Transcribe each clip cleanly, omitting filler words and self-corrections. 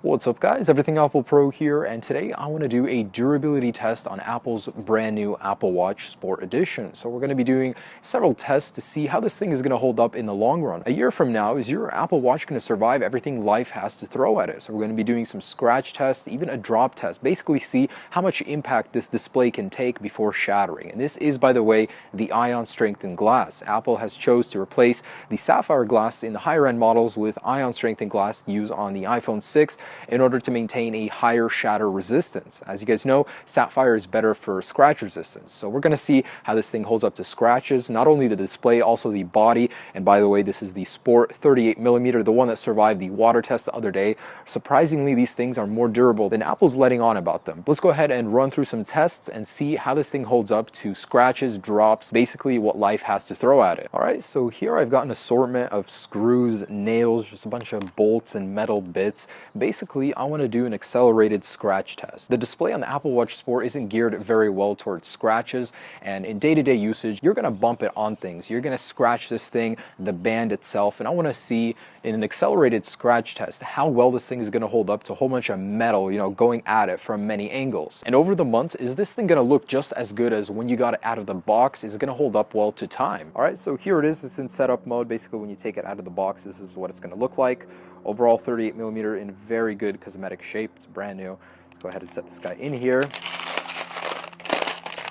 What's up guys, Everything Apple Pro here, and today I want to do a durability test on Apple's brand new Apple Watch Sport Edition. So we're going to be doing several tests to see how this thing is going to hold up in the long run. A year from now, is your Apple Watch going to survive everything life has to throw at it? So we're going to be doing some scratch tests, even a drop test, basically see how much impact this display can take before shattering. And this is, by the way, the ion strengthened glass. Apple has chose to replace the sapphire glass in the higher end models with ion strengthened glass used on the iPhone 6 in order to maintain a higher shatter resistance. As you guys know, sapphire is better for scratch resistance. So we're going to see how this thing holds up to scratches, not only the display, also the body. And by the way, this is the Sport 38mm, the one that survived the water test the other day. Surprisingly, these things are more durable than Apple's letting on about them. Let's go ahead and run through some tests and see how this thing holds up to scratches, drops, basically what life has to throw at it. All right, so here I've got an assortment of screws, nails, just a bunch of bolts and metal bits. Basically, I want to do an accelerated scratch test. The display on the Apple Watch Sport isn't geared very well towards scratches, and in day-to-day usage, you're going to bump it on things. You're going to scratch this thing, the band itself, and I want to see in an accelerated scratch test how well this thing is going to hold up to a whole bunch of metal, going at it from many angles. And over the months, is this thing going to look just as good as when you got it out of the box? Is it going to hold up well to time? All right, so here it is. It's in setup mode. Basically, when you take it out of the box, this is what it's going to look like. Overall 38mm in very good cosmetic shape. It's brand new. Let's go ahead and set this guy in here. A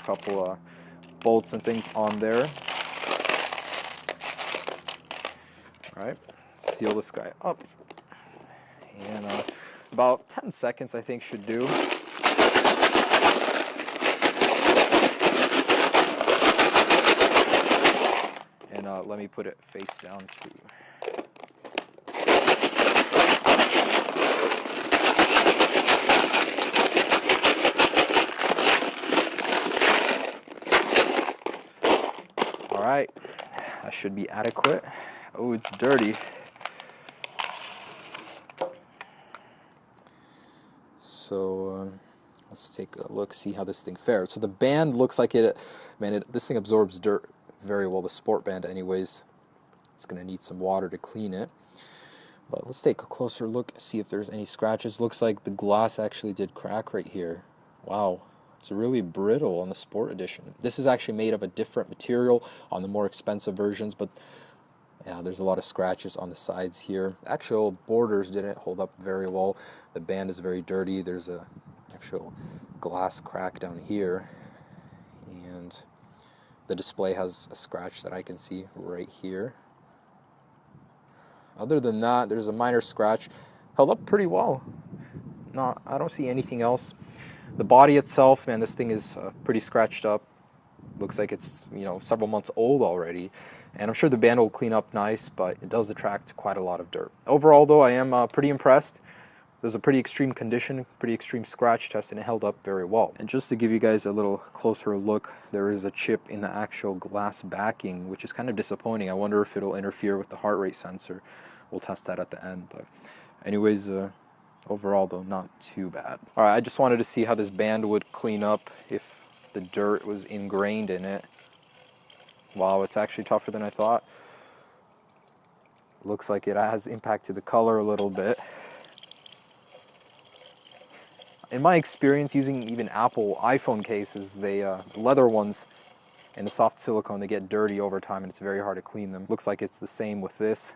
couple bolts and things on there. All right, seal this guy up. And about 10 seconds I think should do. And let me put it face down too. All right, that should be adequate. Oh, it's dirty. So let's take a look, see how this thing fares. So the band looks like this thing absorbs dirt very well, the sport band anyways. It's going to need some water to clean it. But let's take a closer look, see if there's any scratches. Looks like the glass actually did crack right here. Wow. It's really brittle on the Sport Edition. This is actually made of a different material on the more expensive versions, but yeah, there's a lot of scratches on the sides here. Actual borders didn't hold up very well. The band is very dirty. There's a actual glass crack down here, and the display has a scratch that I can see right here. Other than that, there's a minor scratch. Held up pretty well. I don't see anything else. The body itself, man, this thing is pretty scratched up. Looks like it's, several months old already. And I'm sure the band will clean up nice, but it does attract quite a lot of dirt. Overall, though, I am pretty impressed. There's a pretty extreme condition, pretty extreme scratch test, and it held up very well. And just to give you guys a little closer look, there is a chip in the actual glass backing, which is kind of disappointing. I wonder if it'll interfere with the heart rate sensor. We'll test that at the end. But anyways, overall, though, not too bad. All right, I just wanted to see how this band would clean up if the dirt was ingrained in it. Wow, it's actually tougher than I thought. Looks like it has impacted the color a little bit. In my experience using even Apple iPhone cases, leather ones and the soft silicone, they get dirty over time and it's very hard to clean them. Looks like it's the same with this.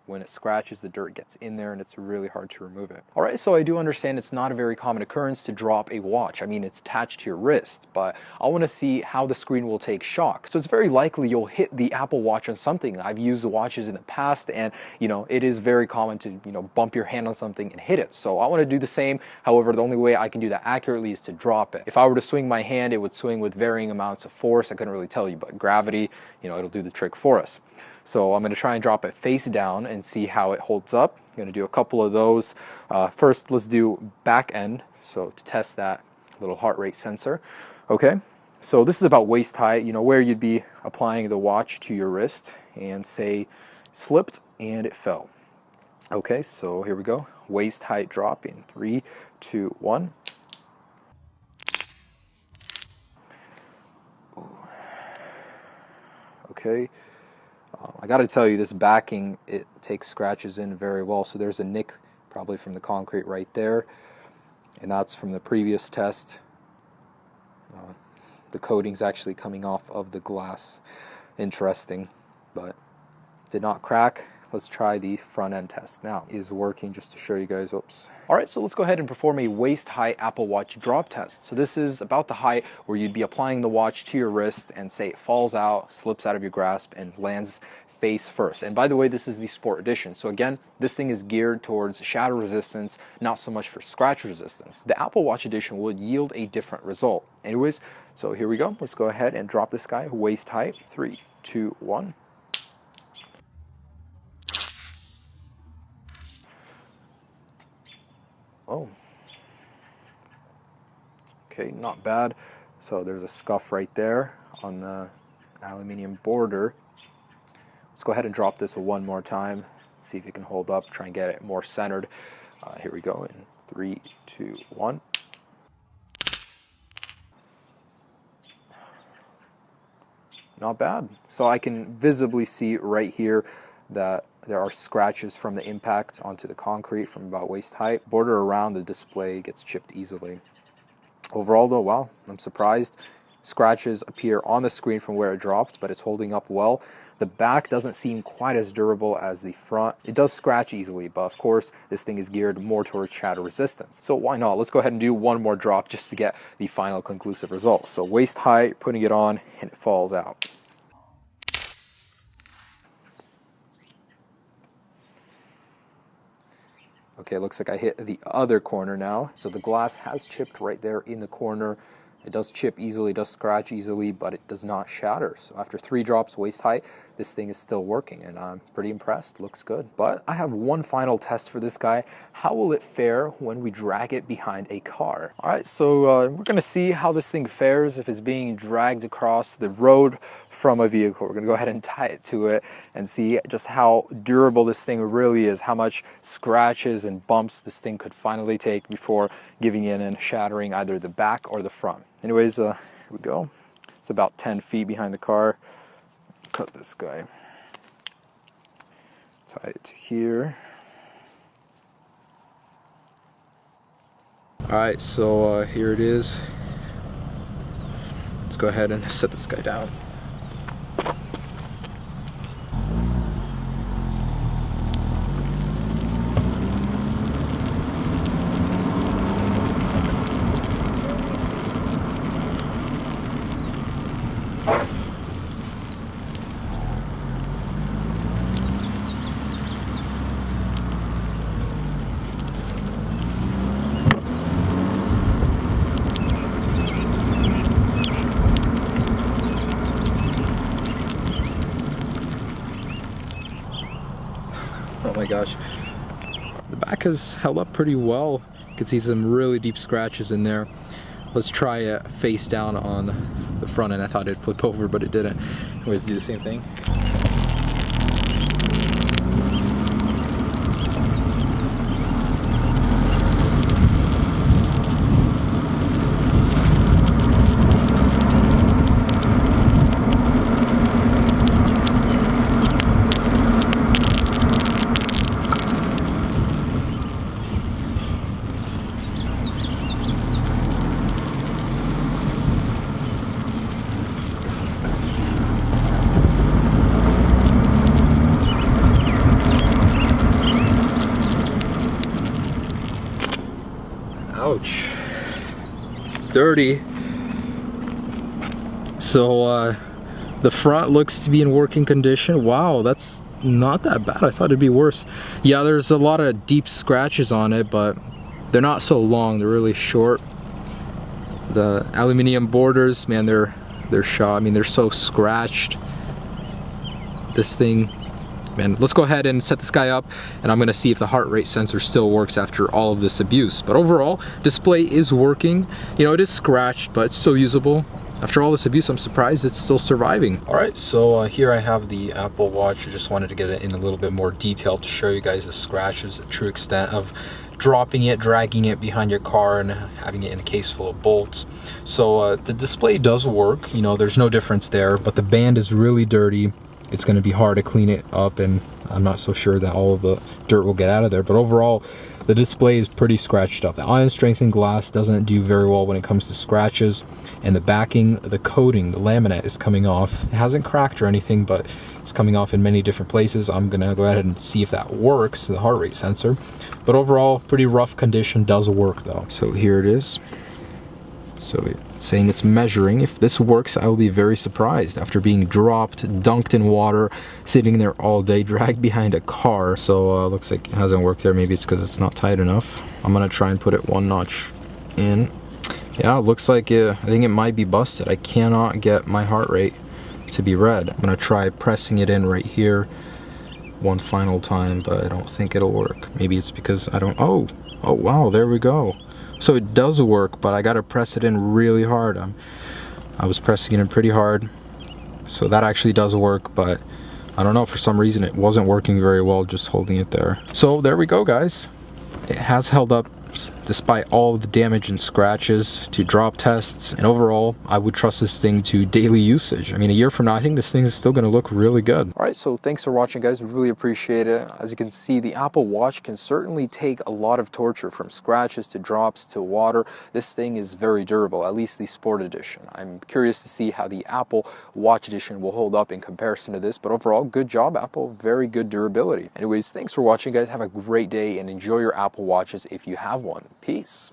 When it scratches, the dirt gets in there and it's really hard to remove it. All right, so I do understand it's not a very common occurrence to drop a watch. I mean, it's attached to your wrist, but I want to see how the screen will take shock. So it's very likely you'll hit the Apple Watch on something. I've used the watches in the past, and it is very common to bump your hand on something and hit it. So I want to do the same. However, the only way I can do that accurately is to drop it. If I were to swing my hand, it would swing with varying amounts of force. I couldn't really tell you, but gravity, it'll do the trick for us. So I'm going to try and drop it face down and see how it holds up. I'm going to do a couple of those. First, let's do back end, so to test that little heart rate sensor. Okay, so this is about waist height, where you'd be applying the watch to your wrist, and say slipped and it fell. Okay, so here we go. Waist height drop in 3, 2, 1. Okay. I got to tell you, this backing, it takes scratches in very well. So there's a nick probably from the concrete right there, and that's from the previous test. The coating's actually coming off of the glass. Interesting, but did not crack. Let's try the front end test now. Is working, just to show you guys. Oops. All right, so let's go ahead and perform a waist height Apple Watch drop test. So this is about the height where you'd be applying the watch to your wrist and say it falls out, slips out of your grasp and lands face first. And by the way, this is the Sport Edition. So again, this thing is geared towards shatter resistance, not so much for scratch resistance. The Apple Watch Edition will yield a different result. Anyways, so here we go. Let's go ahead and drop this guy waist height. 3, 2, 1. Oh, okay, not bad. So there's a scuff right there on the aluminum border. Let's go ahead and drop this one more time, see if it can hold up, try and get it more centered. Here we go in 3, 2, 1. Not bad. So I can visibly see right here that there are scratches from the impact onto the concrete from about waist height. Border around the display gets chipped easily. Overall though, wow, I'm surprised. Scratches appear on the screen from where it dropped, but it's holding up well. The back doesn't seem quite as durable as the front. It does scratch easily, but of course, this thing is geared more towards shatter resistance. So why not? Let's go ahead and do one more drop just to get the final conclusive result. So waist height, putting it on, and it falls out. Okay, looks like I hit the other corner now. So the glass has chipped right there in the corner. It does chip easily, does scratch easily, but it does not shatter. So after 3 drops waist height, this thing is still working, and I'm pretty impressed. Looks good. But I have one final test for this guy. How will it fare when we drag it behind a car? All right, so we're gonna see how this thing fares if it's being dragged across the road from a vehicle. We're gonna go ahead and tie it to it and see just how durable this thing really is, how much scratches and bumps this thing could finally take before giving in and shattering either the back or the front. Anyways, here we go. It's about 10 feet behind the car. Cut this guy. Tie it to here. All right, so here it is. Let's go ahead and set this guy down. Oh my gosh. The back has held up pretty well. You can see some really deep scratches in there. Let's try it face down on the front end. I thought it'd flip over, but it didn't. Anyways, do the same thing. Ouch. It's dirty. So the front looks to be in working condition. Wow, that's not that bad. I thought it'd be worse. Yeah, there's a lot of deep scratches on it, but they're not so long. They're really short. The aluminum borders, man, they're shot. I mean, they're so scratched. This thing, man, let's go ahead and set this guy up, and I'm gonna see if the heart rate sensor still works after all of this abuse. But overall, display is working. You know, it is scratched, but it's still usable. After all this abuse, I'm surprised it's still surviving. All right, so here I have the Apple Watch. I just wanted to get it in a little bit more detail to show you guys the scratches, the true extent of dropping it, dragging it behind your car, and having it in a case full of bolts. So the display does work. You know, there's no difference there, but the band is really dirty. It's going to be hard to clean it up, and I'm not so sure that all of the dirt will get out of there. But overall, The display is pretty scratched up. The ion strengthened glass doesn't do very well when it comes to scratches, and the backing, the coating, the laminate is coming off. It hasn't cracked or anything, but it's coming off in many different places. I'm gonna go ahead and see if that works, the heart rate sensor. But overall, pretty rough condition, does work though. So here it is. So it's saying it's measuring. If this works, I will be very surprised after being dropped, dunked in water, sitting there all day, dragged behind a car. So looks like it hasn't worked there. Maybe it's because it's not tight enough. I'm gonna try and put it one notch in. Yeah, it looks like I think it might be busted. I cannot get my heart rate to be read. I'm gonna try pressing it in right here one final time, but I don't think it'll work. Maybe it's because I don't, oh wow, there we go. So it does work, but I gotta press it in really hard. I was pressing it in pretty hard, so that actually does work, but I don't know, for some reason it wasn't working very well just holding it there. So there we go, guys. It has held up despite all the damage and scratches to drop tests, and overall I would trust this thing to daily usage. I mean, a year from now I think this thing is still going to look really good. Alright, so thanks for watching, guys. We really appreciate it. As you can see, the Apple Watch can certainly take a lot of torture, from scratches to drops to water. This thing is very durable, at least the Sport Edition. I'm curious to see how the Apple Watch Edition will hold up in comparison to this, but overall, good job Apple, very good durability. Anyways, thanks for watching, guys. Have a great day and enjoy your Apple Watches if you have one. Peace.